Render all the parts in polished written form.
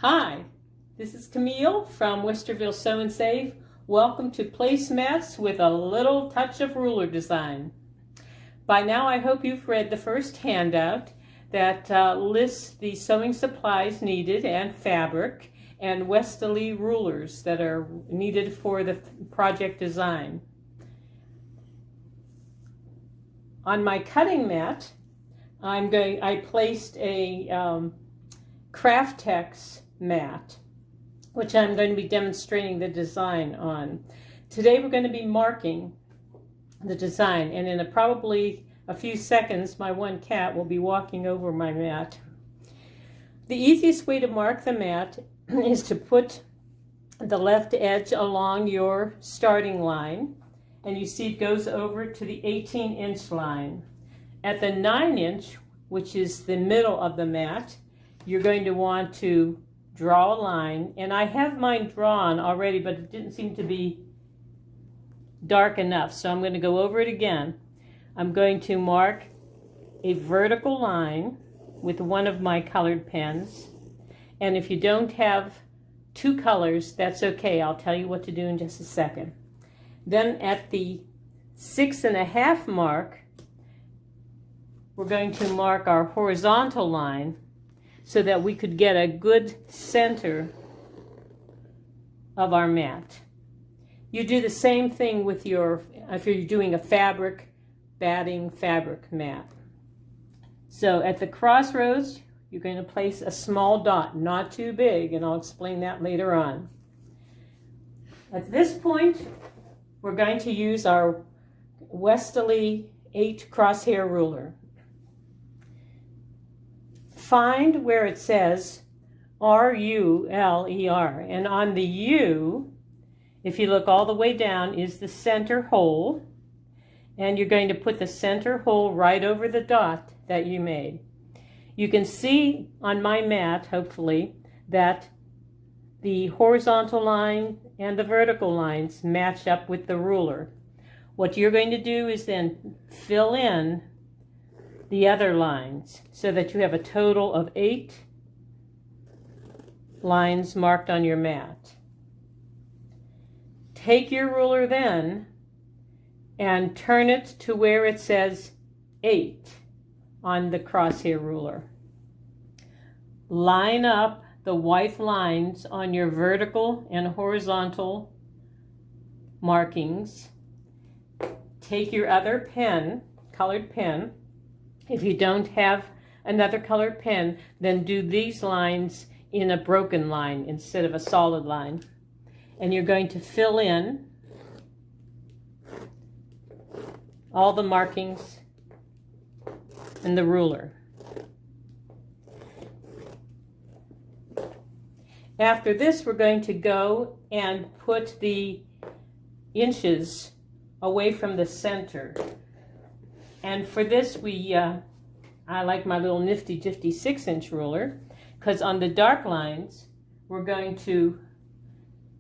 Hi, this is Camille from Westerville Sew and Save. Welcome to Placemats with a little touch of ruler design. By now I hope you've read the first handout that lists the sewing supplies needed and fabric and westerly rulers that are needed for the project design. On my cutting mat, I placed a Craftex mat, which I'm going to be demonstrating the design on. Today we're going to be marking the design, and in probably a few seconds my one cat will be walking over my mat. The easiest way to mark the mat is to put the left edge along your starting line, and you see it goes over to the 18-inch line. At the 9-inch, which is the middle of the mat, you're going to want to draw a line, and I have mine drawn already, but it didn't seem to be dark enough, so I'm going to go over it again. I'm going to mark a vertical line with one of my colored pens, and if you don't have two colors, that's okay. I'll tell you what to do in just a second. Then at the 6.5 mark, we're going to mark our horizontal line so that we could get a good center of our mat. You do the same thing with if you're doing a fabric batting fabric mat. So at the crossroads, you're going to place a small dot, not too big, and I'll explain that later on. At this point, we're going to use our Westerly 8 crosshair ruler. Find where it says R-U-L-E-R, and on the U, if you look all the way down, is the center hole, and you're going to put the center hole right over the dot that you made. You can see on my mat, hopefully, that the horizontal line and the vertical lines match up with the ruler. What you're going to do is then fill in the other lines so that you have a total of 8 lines marked on your mat. Take your ruler then and turn it to where it says 8 on the crosshair ruler. Line up the white lines on your vertical and horizontal markings. Take your other pen, colored pen. If you don't have another colored pen, then do these lines in a broken line instead of a solid line. And you're going to fill in all the markings in the ruler. After this, we're going to go and put the inches away from the center. And for this, I like my little nifty 6-inch ruler, because on the dark lines, we're going to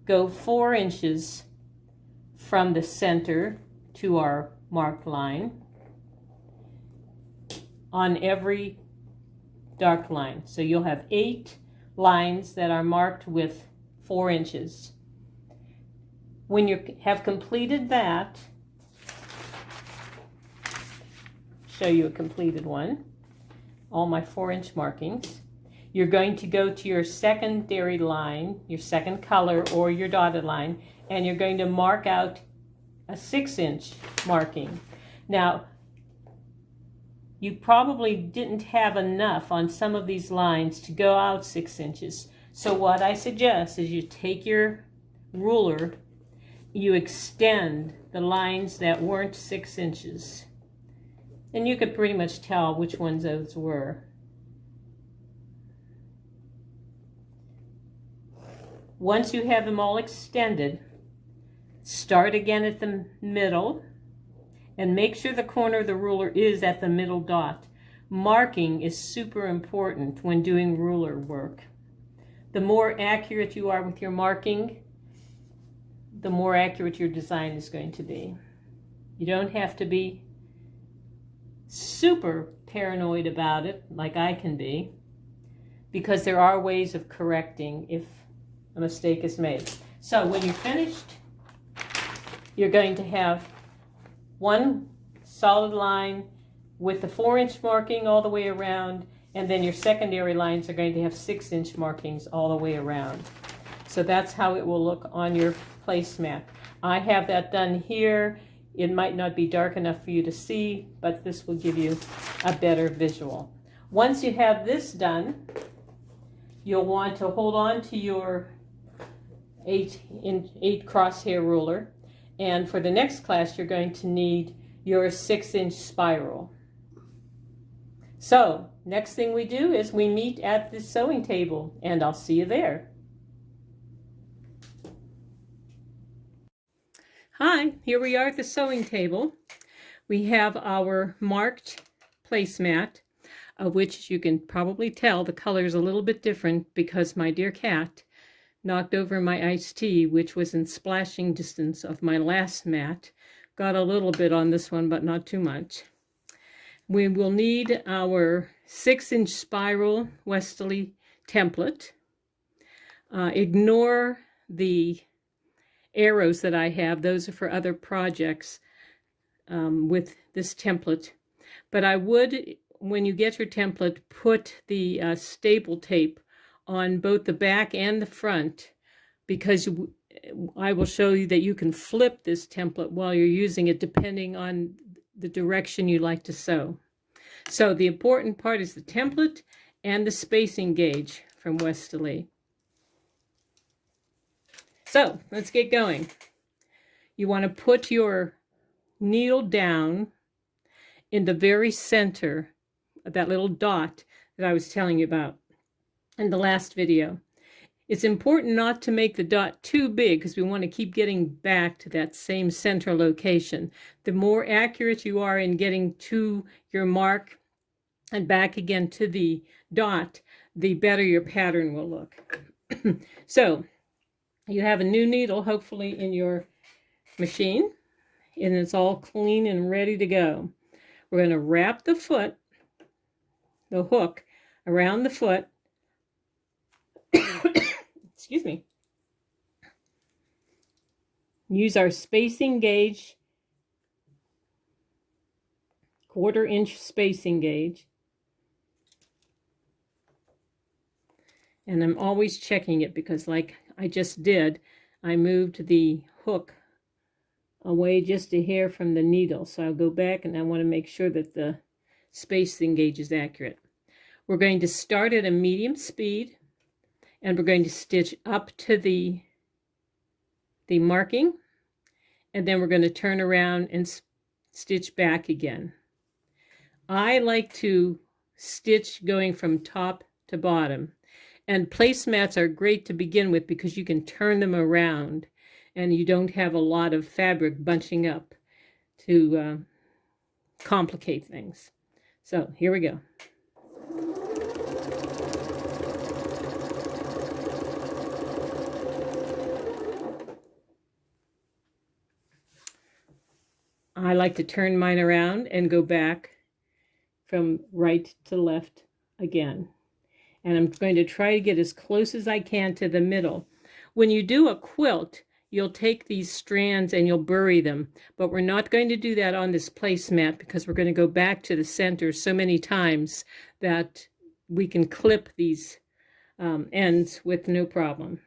go 4 inches from the center to our marked line on every dark line. So you'll have 8 lines that are marked with 4 inches. When you have completed that, show you a completed one, all my 4-inch markings, you're going to go to your secondary line, your second color or your dotted line, and you're going to mark out a 6-inch marking. Now, you probably didn't have enough on some of these lines to go out 6 inches. So what I suggest is you take your ruler, you extend the lines that weren't 6 inches. And you could pretty much tell which ones those were. Once you have them all extended, start again at the middle and make sure the corner of the ruler is at the middle dot. Marking is super important when doing ruler work. The more accurate you are with your marking, the more accurate your design is going to be. You don't have to be super paranoid about it like I can be, because there are ways of correcting if a mistake is made. So when you're finished, you're going to have one solid line with the 4-inch marking all the way around, and then your secondary lines are going to have 6-inch markings all the way around. So that's how it will look on your placemat. I have that done here. It might not be dark enough for you to see, but this will give you a better visual. Once you have this done, you'll want to hold on to your 8 crosshair ruler, and for the next class you're going to need your 6-inch spiral. So next thing we do is we meet at the sewing table, and I'll see you there. Hi, here we are at the sewing table. We have our marked placemat, of which you can probably tell the color is a little bit different because my dear cat knocked over my iced tea, which was in splashing distance of my last mat. Got a little bit on this one, but not too much. We will need our 6-inch spiral westerly template. Ignore the arrows that I have. Those are for other projects with this template. But I would, when you get your template, put the staple tape on both the back and the front, because I will show you that you can flip this template while you're using it depending on the direction you like to sew. So the important part is the template and the spacing gauge from Westerly. So let's get going. You want to put your needle down in the very center of that little dot that I was telling you about in the last video. It's important not to make the dot too big because we want to keep getting back to that same center location. The more accurate you are in getting to your mark and back again to the dot, the better your pattern will look. So you have a new needle hopefully in your machine, and it's all clean and ready to go. We're going to wrap the foot, the hook, around the foot. Excuse me. Use our spacing gauge, 1/4-inch spacing gauge. And I'm always checking it because, like I just did, I moved the hook away just a hair from the needle. So I'll go back and I want to make sure that the spacing gauge is accurate. We're going to start at a medium speed, and we're going to stitch up to the marking, and then we're going to turn around and stitch back again. I like to stitch going from top to bottom, and placemats are great to begin with because you can turn them around and you don't have a lot of fabric bunching up to complicate things. So here we go. I like to turn mine around and go back from right to left again. And I'm going to try to get as close as I can to the middle. When you do a quilt, you'll take these strands and you'll bury them. But we're not going to do that on this placemat because we're going to go back to the center so many times that we can clip these ends with no problem.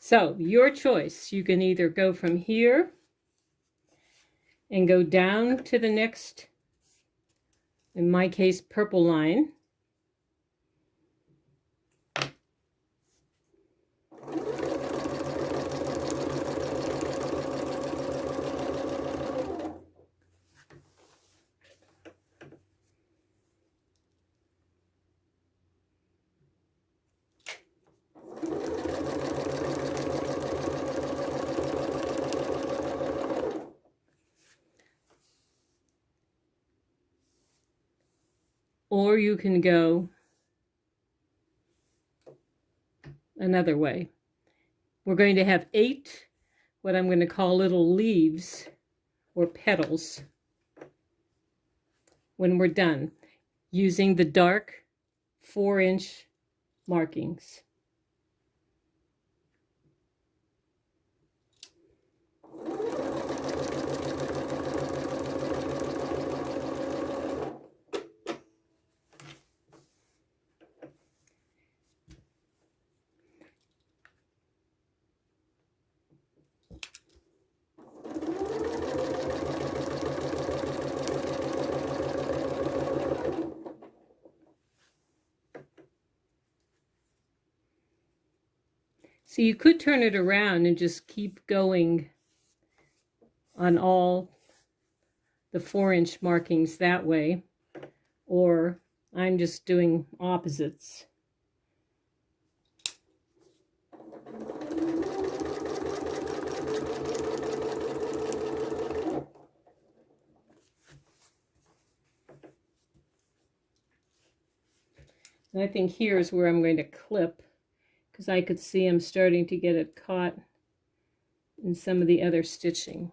So your choice. You can either go from here and go down to the next, in my case, purple line. Or you can go another way. We're going to have 8 what I'm going to call little leaves or petals when we're done, using the dark 4-inch markings. So you could turn it around and just keep going on all the 4-inch markings that way, or I'm just doing opposites. And I think here's where I'm going to clip, because I could see I'm starting to get it caught in some of the other stitching.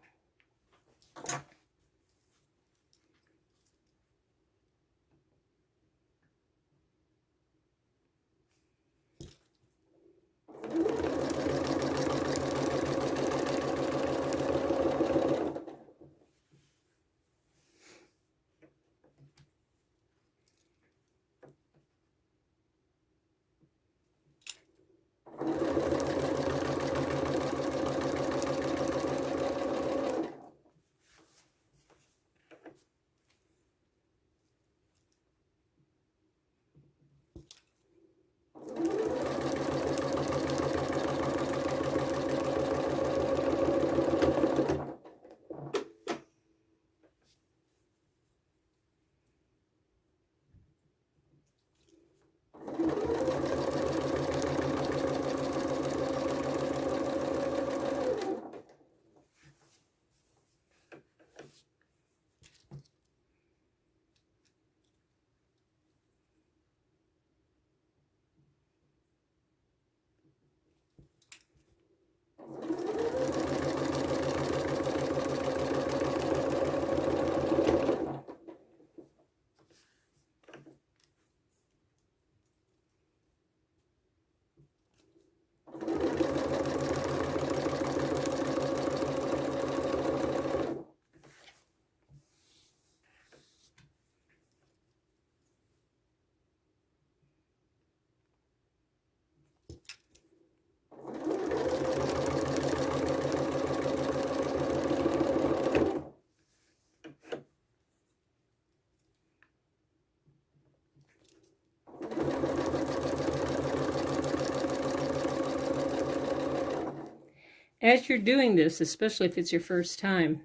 As you're doing this, especially if it's your first time,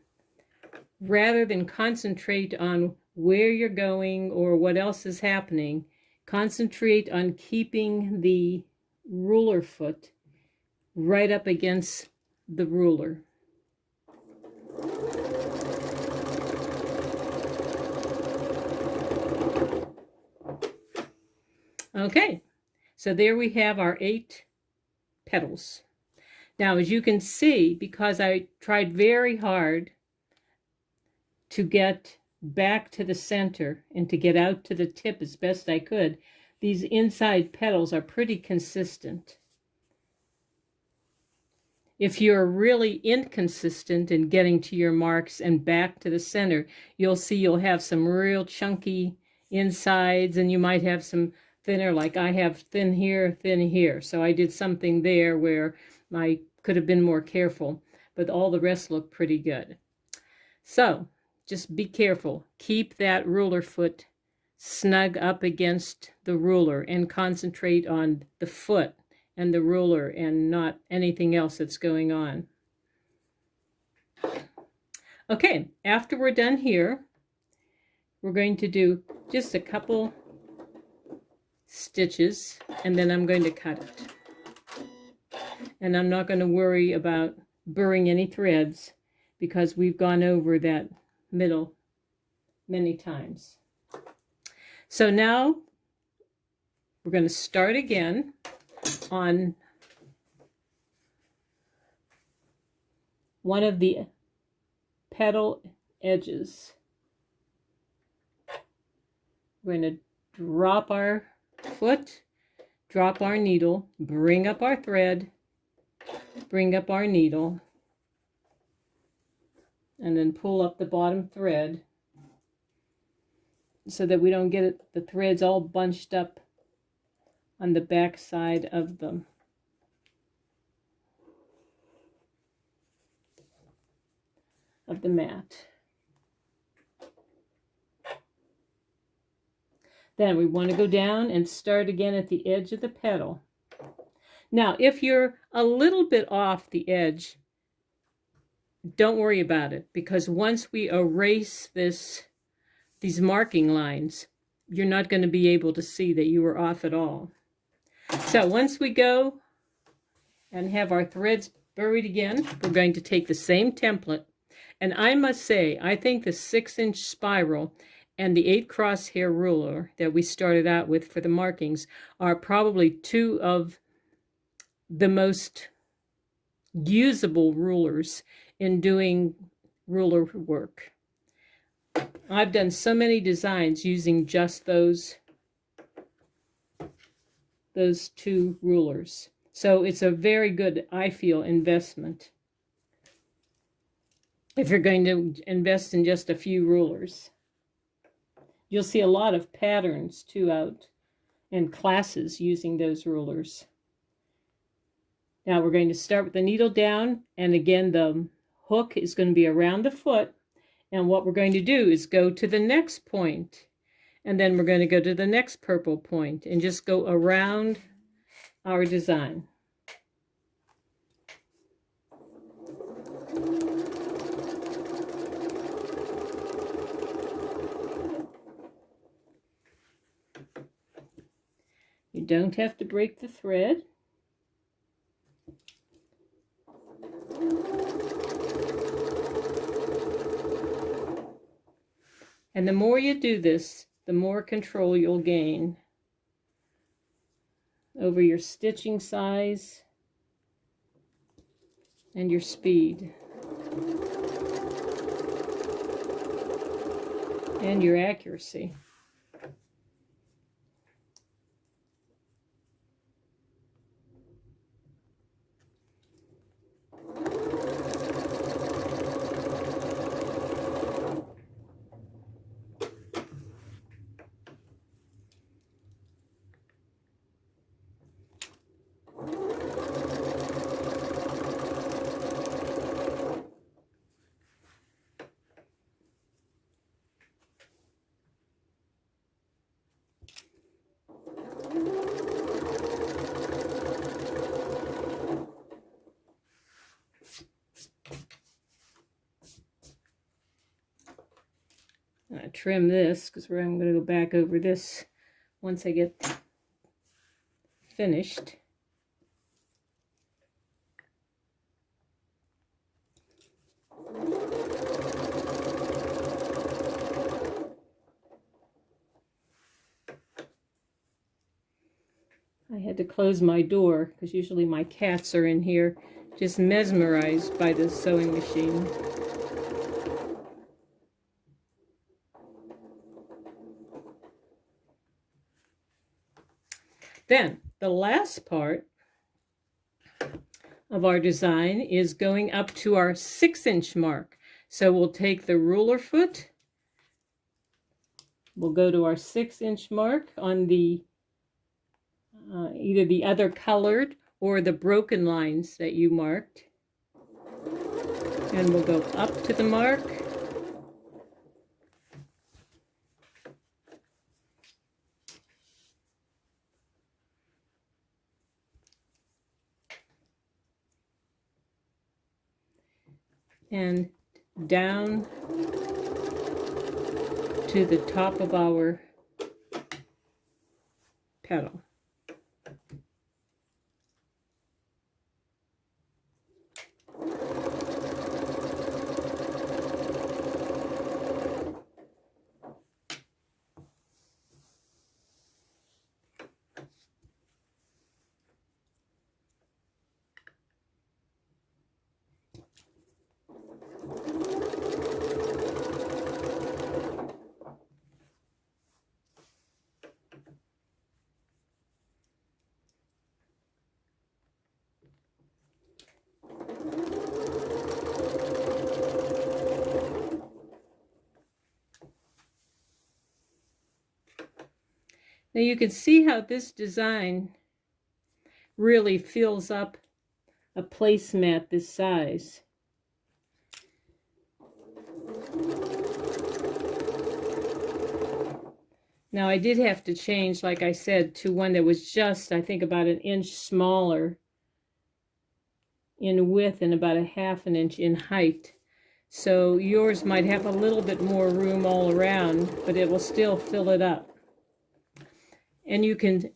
rather than concentrate on where you're going or what else is happening, concentrate on keeping the ruler foot right up against the ruler. Okay, so there we have our 8 petals. Now, as you can see, because I tried very hard to get back to the center and to get out to the tip as best I could, these inside petals are pretty consistent. If you're really inconsistent in getting to your marks and back to the center, you'll see you'll have some real chunky insides, and you might have some thinner, like I have thin here, thin here. So I did something there where I could have been more careful, but all the rest look pretty good. So just be careful. Keep that ruler foot snug up against the ruler and concentrate on the foot and the ruler and not anything else that's going on. Okay, after we're done here, we're going to do just a couple stitches and then I'm going to cut it. And I'm not going to worry about burring any threads because we've gone over that middle many times. So now we're going to start again on one of the petal edges. We're going to drop our foot, drop our needle, bring up our thread, bring up our needle, and then pull up the bottom thread so that we don't get the threads all bunched up on the back side of the mat. Then we want to go down and start again at the edge of the petal. Now, if you're a little bit off the edge, don't worry about it, because once we erase these marking lines, you're not going to be able to see that you were off at all. So once we go and have our threads buried again, we're going to take the same template. And I must say, I think the 6-inch spiral and the 8 crosshair ruler that we started out with for the markings are probably two of the most usable rulers in doing ruler work. I've done so many designs using just those two rulers. So it's a very good, I feel, investment if you're going to invest in just a few rulers. You'll see a lot of patterns too out in classes using those rulers. Now we're going to start with the needle down, and again the hook is going to be around the foot, and what we're going to do is go to the next point, and then we're going to go to the next purple point and just go around our design. You don't have to break the thread. And the more you do this, the more control you'll gain over your stitching size and your speed and your accuracy. I trim this because I'm going to go back over this once I get finished. I had to close my door because usually my cats are in here just mesmerized by the sewing machine. Then the last part of our design is going up to our 6-inch mark. So we'll take the ruler foot, we'll go to our 6-inch mark on the either the other colored or the broken lines that you marked, and we'll go up to the mark. And down to the top of our petal. Now you can see how this design really fills up a placemat this size. Now I did have to change, like I said, to one that was just, I think, about an inch smaller in width and about a half an inch in height. So yours might have a little bit more room all around, but it will still fill it up. And you can,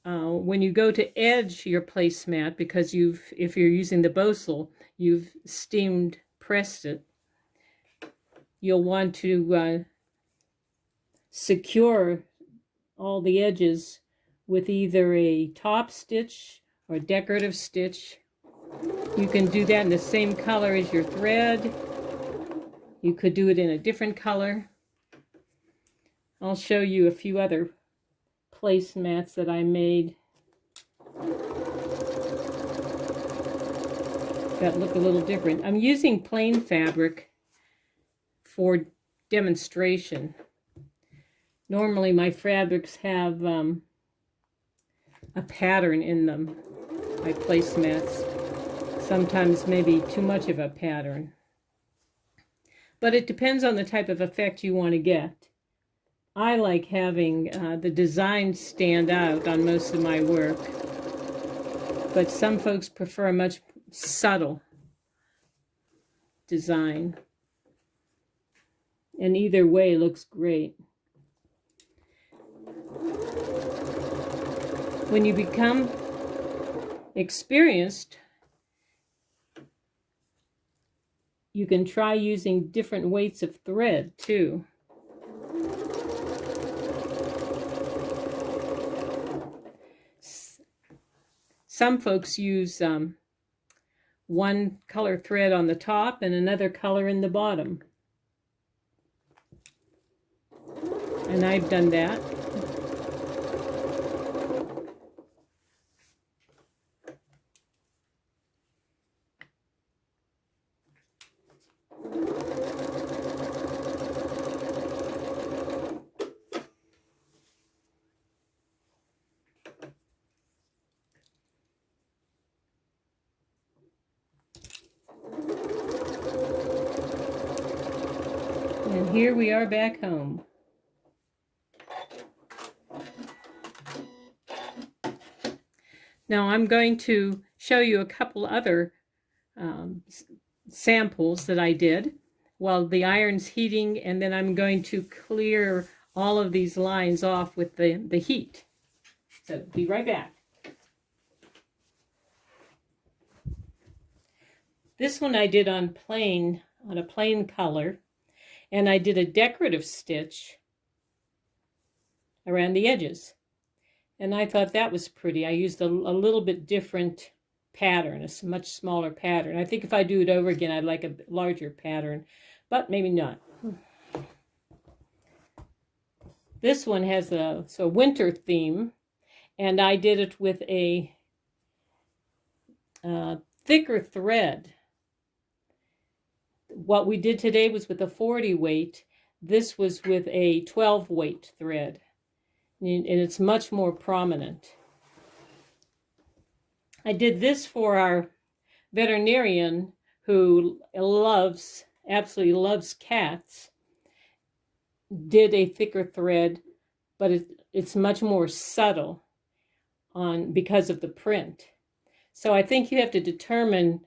when you go to edge your placemat, because if you're using the Bosal, you've steamed pressed it, you'll want to secure all the edges with either a top stitch or decorative stitch. You can do that in the same color as your thread. You could do it in a different color. I'll show you a few other placemats that I made that look a little different. I'm using plain fabric for demonstration. Normally my fabrics have a pattern in them, my placemats. Sometimes maybe too much of a pattern. But it depends on the type of effect you want to get. I like having the design stand out on most of my work, but some folks prefer a much subtle design. And either way looks great. When you become experienced, you can try using different weights of thread too. Some folks use one color thread on the top and another color in the bottom. And I've done that. And here we are back home. Now I'm going to show you a couple other samples that I did while the iron's heating, and then I'm going to clear all of these lines off with the heat. So be right back. This one I did on a plain color, and I did a decorative stitch around the edges. And I thought that was pretty. I used a little bit different pattern, a much smaller pattern. I think if I do it over again, I'd like a larger pattern, but maybe not. This one has a winter theme, and I did it with a thicker thread. What we did today was with a 40 weight. This was with a 12 weight thread, and it's much more prominent. I did this for our veterinarian who absolutely loves cats. Did a thicker thread, but it's much more subtle because of the print. So I think you have to determine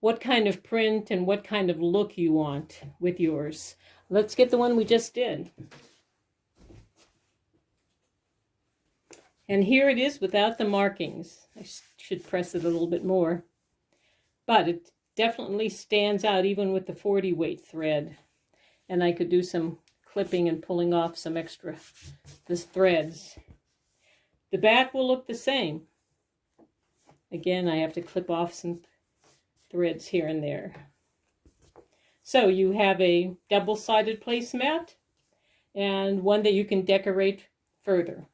what kind of print and what kind of look you want with yours. Let's get the one we just did. And here it is without the markings. I should press it a little bit more. But it definitely stands out even with the 40 weight thread. And I could do some clipping and pulling off some extra threads. The back will look the same. Again, I have to clip off some threads here and there. So you have a double-sided placemat and one that you can decorate further.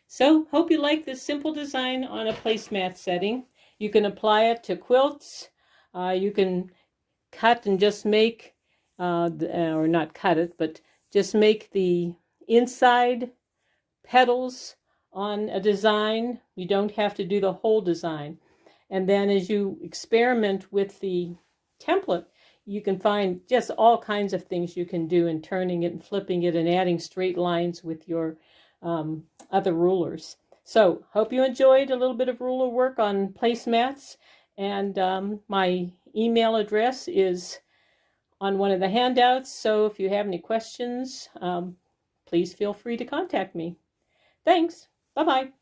So hope you like this simple design on a placemat setting. You can apply it to quilts. You can cut and just make, or not cut it, but just make the inside petals on a design. You don't have to do the whole design. And then as you experiment with the template, you can find just all kinds of things you can do in turning it and flipping it and adding straight lines with your other rulers. So hope you enjoyed a little bit of ruler work on placemats. And my email address is on one of the handouts. So if you have any questions, please feel free to contact me. Thanks. Bye-bye.